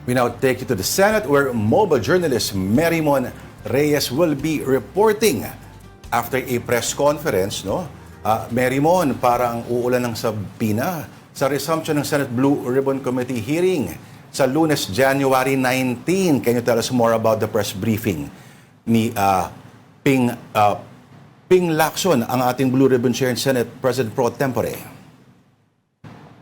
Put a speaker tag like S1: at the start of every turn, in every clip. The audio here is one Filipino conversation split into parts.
S1: We now take you to the Senate where mobile journalist Merrimon Reyes will be reporting after a press conference. Merrimon, parang uulan ng sabina sa resumption ng Senate Blue Ribbon Committee hearing sa Lunes, January 19. Can you tell us more about the press briefing ni Ping Lacson, ang ating Blue Ribbon Chair in Senate, President Pro Tempore?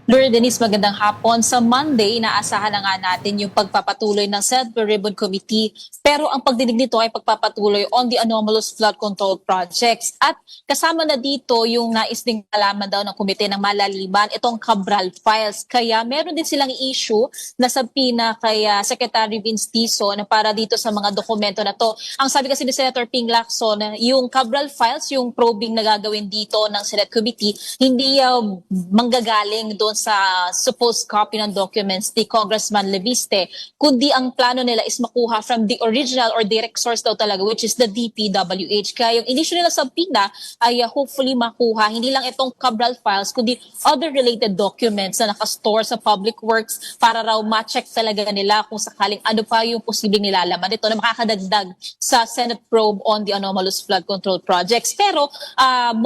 S2: Lord Denise, magandang hapon. Sa Monday, naasahan na nga natin yung pagpapatuloy ng Senate Blue Ribbon Committee. Pero ang pagdinig nito ay pagpapatuloy on the anomalous flood control projects. At kasama na dito yung nais ding alaman daw ng komite ng malaliman, itong Cabral Files. Kaya meron din silang issue na subpoena kay Secretary Vince Dizon para dito sa mga dokumento na to. Ang sabi kasi ni Senator Ping Lacson, yung Cabral Files, yung probing na gagawin dito ng Senate Committee, hindi manggagaling doon sa supposed copy ng documents ni Congressman Leviste, kundi ang plano nila is makuha from the original or direct source daw talaga, which is the DPWH. Kaya yung issue nila sa PINA ay hopefully makuha, hindi lang itong Cabral Files, kundi other related documents na nakastore sa Public Works para raw ma-check talaga nila kung sakaling ano pa yung posibleng nilalaman ito na makakadagdag sa Senate probe on the anomalous flood control projects. Pero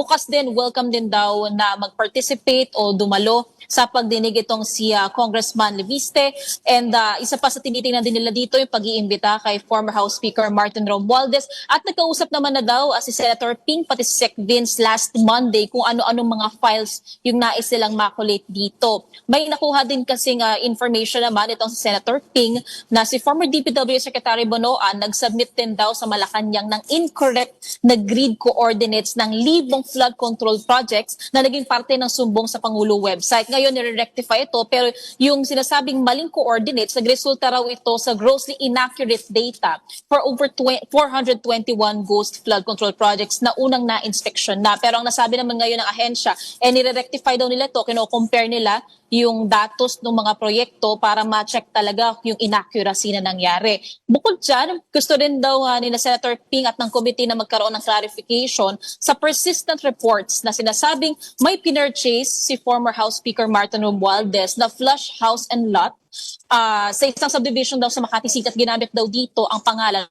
S2: bukas din, welcome din daw na mag-participate o dumalo sa pagdinig itong si Congressman Leviste. And isa pa sa tinitingnan din nila dito yung pag-iimbita kay former House Speaker Martin Romualdez. At nagkausap naman na daw si Senator Ping pati si Sec Vince last Monday kung ano-anong mga files yung nais silang makulate dito. May nakuha din kasing information naman itong si Senator Ping na si former DPW Secretary Bonoan nag-submit din daw sa Malacanang ng incorrect na grid coordinates ng libong flood control projects na naging parte ng sumbong sa Pangulo website. Ngayon, nire-rectify ito, pero yung sinasabing maling coordinates, nagresulta raw ito sa grossly inaccurate data for over 421 ghost flood control projects na unang na-inspection na. Pero ang nasabi naman ngayon ng ahensya, nire-rectify daw nila ito, kino-compare nila yung datos ng mga proyekto para ma-check talaga yung inaccuracy na nangyari. Bukod dyan, gusto rin daw ni Senator Ping at ng committee na magkaroon ng clarification sa persistent reports na sinasabing may pinurchase si former House Speaker Martin Romualdez na flush house and lot sa isang subdivision daw sa Makati City at ginamit daw dito ang pangalan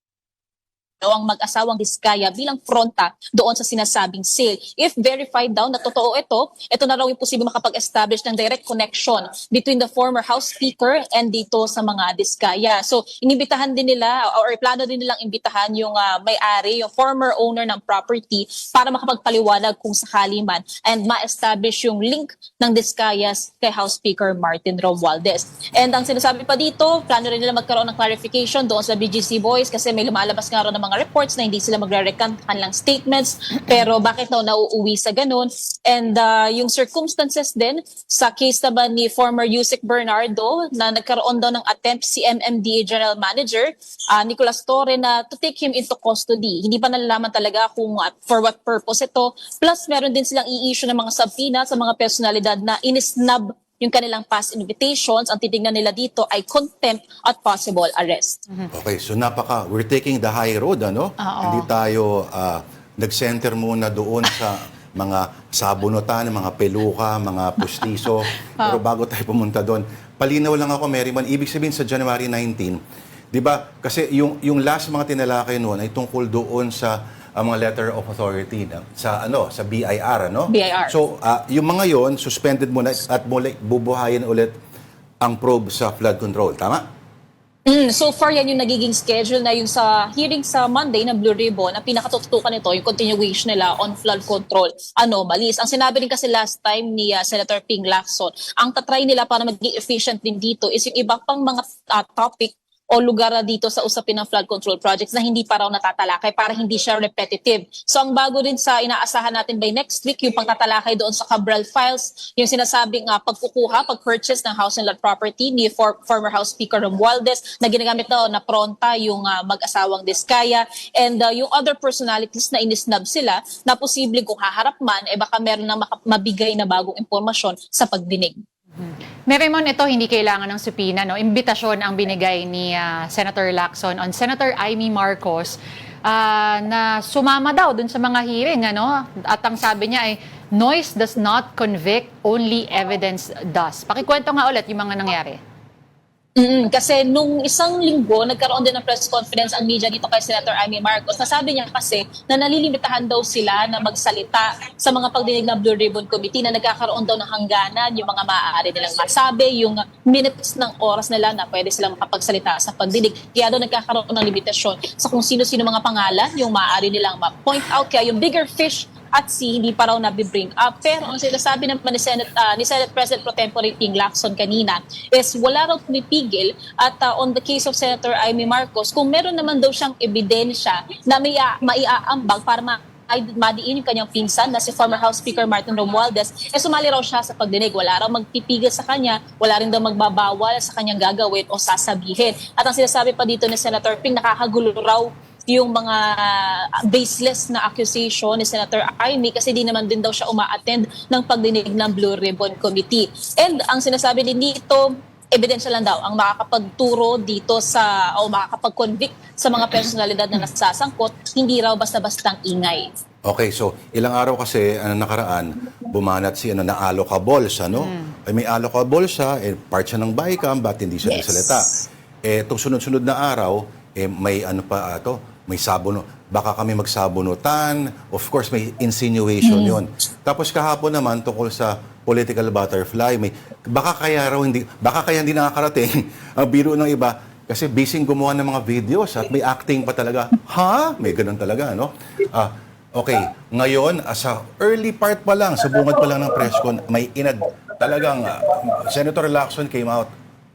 S2: ang mag-asawang Diskaya bilang fronta doon sa sinasabing sale. If verified daw na totoo ito na raw yung posibleng makapag-establish ng direct connection between the former House Speaker and dito sa mga Diskaya. So, inibitahan din nila or plano din nilang imbitahan yung may-ari, yung former owner ng property para makapagpaliwanag kung sakali man and ma-establish yung link ng Diskayas kay House Speaker Martin Romualdez. And ang sinasabi pa dito, plano rin nila magkaroon ng clarification doon sa BGC Boys kasi may lumalabas nga rin ng mga reports na hindi sila magre-recant kanilang statements pero bakit daw nauuwi sa ganun. And yung circumstances din sa case naman ni former Yusek Bernardo na nagkaroon daw ng attempt si MMDA General Manager Nicolas Torre na to take him into custody. Hindi pa nalalaman talaga kung for what purpose ito. Plus meron din silang i-issue ng mga subpoena sa mga personalidad na inisnab yung kanilang past invitations. Ang titignan nila dito ay contempt at possible arrest.
S1: Okay, so we're taking the high road, ano? Hindi tayo nag-center muna doon sa mga sabunutan, mga peluka, mga pustiso. Pero bago tayo pumunta doon, palinaw lang ako, Merrimon, ibig sabihin sa January 19, di ba? Kasi yung last mga tinalakay noon ay tungkol doon sa mga letter of authority sa BIR, ano?
S2: BIR.
S1: So, yung mga yon suspended muna at muli bubuhayin ulit ang probe sa flood control, tama?
S2: So far yan yung nagiging schedule na yung sa hearing sa Monday na Blue Ribbon, ang pinakatutukan nito yung continuation nila on flood control anomalies. Ang sinabi rin kasi last time ni Senator Ping Lacson, ang tatry nila para maging efficient din dito is yung iba pang mga topic o lugar na dito sa usapin ng flood control projects na hindi pa raw natatalakay para hindi siya repetitive. So ang bago din sa inaasahan natin by next week, yung pagtatalakay doon sa Cabral Files, yung sinasabing pag-purchase ng house and lot property ni former House Speaker Romualdez na ginagamit na pronta yung mag-asawang Diskaya and yung other personalities na inisnab sila na posibleng kung haharap man, baka meron na mabigay na bagong impormasyon sa pagdinig.
S3: Merrimon, ito hindi kailangan ng subpoena, no? Imbitasyon ang binigay ni Senator Lacson on Senator Amy Marcos na sumama daw dun sa mga hearing, ano? At ang sabi niya ay, noise does not convict, only evidence does. Pakikwento nga ulit yung mga nangyari.
S2: Kasi nung isang linggo, nagkaroon din ng press conference ang media dito kay Senator Amy Marcos. Nasabi niya kasi na nalilimitahan daw sila na magsalita sa mga pagdinig ng Blue Ribbon Committee, na nagkakaroon daw ng hangganan yung mga maaari nilang masabi, yung minutes ng oras nila na pwede silang makapagsalita sa pagdinig. Kaya daw nagkakaroon ng limitasyon sa kung sino-sino mga pangalan yung maaari nilang ma-point out. Kaya yung bigger fish at si hindi pa raw nabibring up. Pero ang sinasabi naman ni Senate President Pro Tempore Ping Lacson kanina is wala raw pumipigil at on the case of Senator Amy Marcos, kung meron naman daw siyang ebidensya na maiaambag para madiin yung kanyang pinsan na si former House Speaker Martin Romualdez, sumali raw siya sa pagdinig. Wala raw magpipigil sa kanya, wala rin daw magbabawal sa kanyang gagawin o sasabihin. At ang sinasabi pa dito ni Senator Ping, nakakagulo raw yung mga baseless na accusation ni Senator Amy kasi di naman din daw siya uma-attend ng pagdinig ng Blue Ribbon Committee. And ang sinasabi din dito, ebidensya lang daw ang makakapagturo dito o makakapag-convict sa mga personalidad na nasasangkot, hindi raw basta-bastang ingay.
S1: Okay, so ilang araw kasi nakaraan, bumanat si na alocable siya, no? Ay, may alocable siya, part siya ng BICAM, ba't hindi siya nagsalita? Itong sunod-sunod na araw, may may sabuno. Baka kami magsabunutan. Of course, may insinuation yon. Tapos kahapon naman, tungkol sa political butterfly, baka kaya hindi nakakarating ang biro ng iba kasi busy gumawa ng mga videos at may acting pa talaga. Ha? May ganun talaga, no? Okay, ngayon, sa early part pa lang, sa bungad pa lang ng press con, may talagang Senator Lacson came out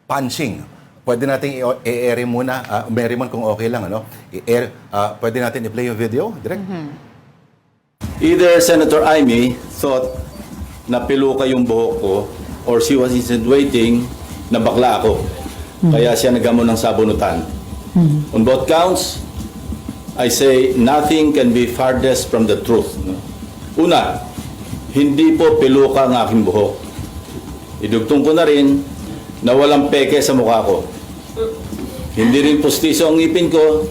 S1: punching. Pwede natin i-air muna, Merrimon, kung okay lang, ano? Pwede natin i-play yung video, direct?
S4: Either Senator Amy thought na piluka yung buhok ko or she was insinuating na bakla ako. Kaya siya nagamon ng sabunutan. On both counts, I say nothing can be farthest from the truth. Una, hindi po piluka ang aking buhok. Idugtong ko na rin na walang peke sa mukha ko. Hindi rin pustiso ang ngipin ko.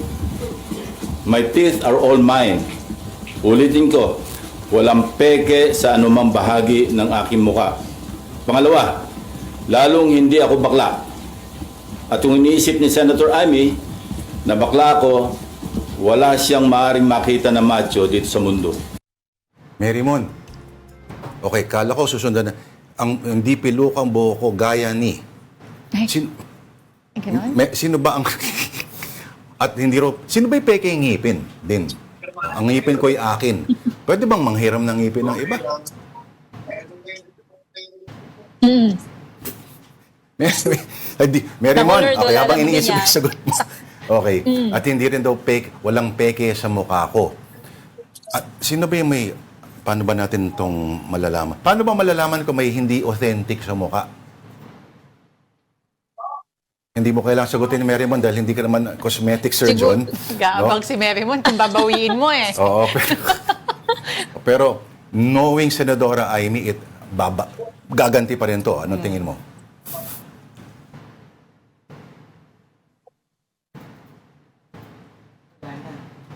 S4: My teeth are all mine. Ulitin ko, walang peke sa anumang bahagi ng aking mukha. Pangalawa, lalong hindi ako bakla. At kung iniisip ni Senator Amy na bakla ako, wala siyang maaaring makita na macho dito sa mundo.
S1: Merrimon, okay, kala ko susundan na, ang hindi pilukang buhok ko gaya ni. Sino ba ang... At hindi ro... Sino ba yung peke yung ngipin din? Ang ngipin ko ay akin. Pwede bang manghiram ng ngipin ng iba? Merrimon, okay, habang iniisip yung sagot mo. Okay, at hindi rin daw walang peke sa mukha ko. At sino ba yung may... Paano ba natin itong malalaman? Paano ba malalaman kung may hindi authentic sa mukha? Hindi mo kailangang sagutin ni Merrimon dahil hindi ka naman cosmetic surgeon.
S3: Gaabang si Merrimon kung babawiin mo eh.
S1: Oo. Pero knowing Senadora Amy, gaganti pa rin to. Anong tingin mo?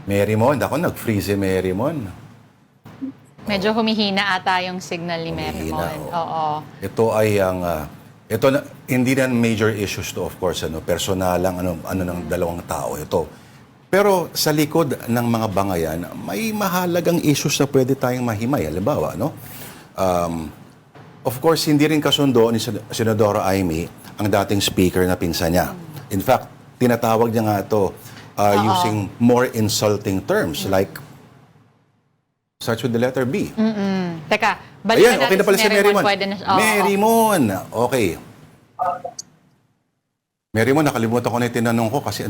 S1: Merrimon, ako nag-freeze si Merrimon.
S3: Medyo humihina ata yung signal ni Merrimon. Oo.
S1: Ito ay ang... hindi na major issues to, of course, personal lang, ng dalawang tao ito. Pero sa likod ng mga bangayan, may mahalagang issues na pwede tayong mahimay. Halimbawa, no? Of course, hindi rin kasundo ni Senadora Amy ang dating speaker na pinsan niya. In fact, tinatawag niya nga ito using more insulting terms like starts with the letter B.
S3: Teka, balikan
S1: Ayan, okay na pala si Merrimon. Merrimon, okay. Merrimon, nakalimutan ko na yung tinanong ko kasi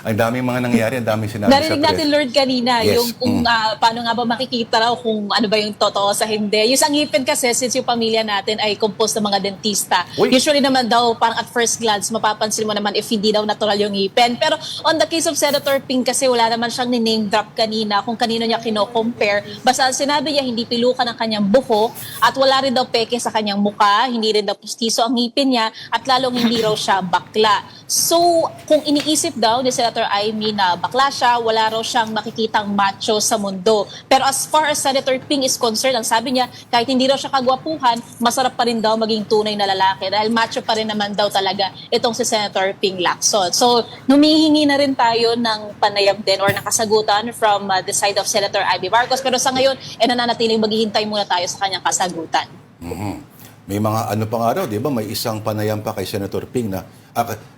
S1: ang daming mga nangyayari, ang daming sinabi
S2: Narinig
S1: sa press.
S2: natin, Lord, kanina,
S1: Yes.
S2: yung kung paano nga ba makikita raw kung ano ba yung totoo sa hindi. Yung sa ngipin kasi, since yung pamilya natin ay composed ng mga dentista, usually naman daw, parang at first glance, mapapansin mo naman if hindi daw natural yung ngipin. Pero on the case of Senator Ping kasi, wala naman siyang name drop kanina kung kanino niya kino-compare. Basta sinabi niya, hindi pilukan ang kanyang buhok at wala rin daw peke sa kanyang muka, hindi rin daw pustiso ang ngipin niya at lalong hindi raw siya bakla. So, kung iniisip daw ni Senator Amy na bakla siya, wala raw siyang makikitang macho sa mundo. Pero as far as Senator Ping is concerned, ang sabi niya, kahit hindi raw siya kagwapuhan, masarap pa rin daw maging tunay na lalaki dahil macho pa rin naman daw talaga itong si Senator Ping Lacson. So, humihingi na rin tayo ng panayam din or nakasagutan from the side of Senator Amy Marcos. Pero sa ngayon, nananatiling maghihintay muna tayo sa kanyang kasagutan.
S1: May mga ano pa nga raw, di ba? May isang panayam pa kay Senator Ping na,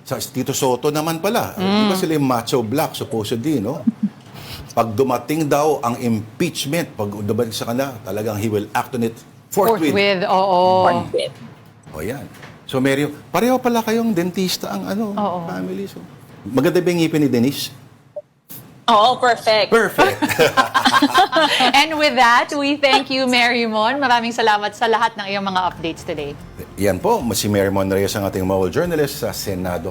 S1: sa Tito Soto naman pala. Di ba sila yung macho black, supposedly, no? Pag dumating daw ang impeachment, pag dumating sa kanya, talagang he will act on it forthwith.
S3: Oo.
S2: Forthwith.
S1: O yan. So, pareho pala kayong dentista ang
S3: Oo.
S1: family. So, maganda ba yung ngipin ni Denise?
S2: Oo, perfect.
S1: Perfect.
S3: And with that, we thank you, Mary Mon. Maraming salamat sa lahat ng iyong mga updates today.
S1: Yan po, si Mary Mon Reyes ang ating mobile journalist sa Senado.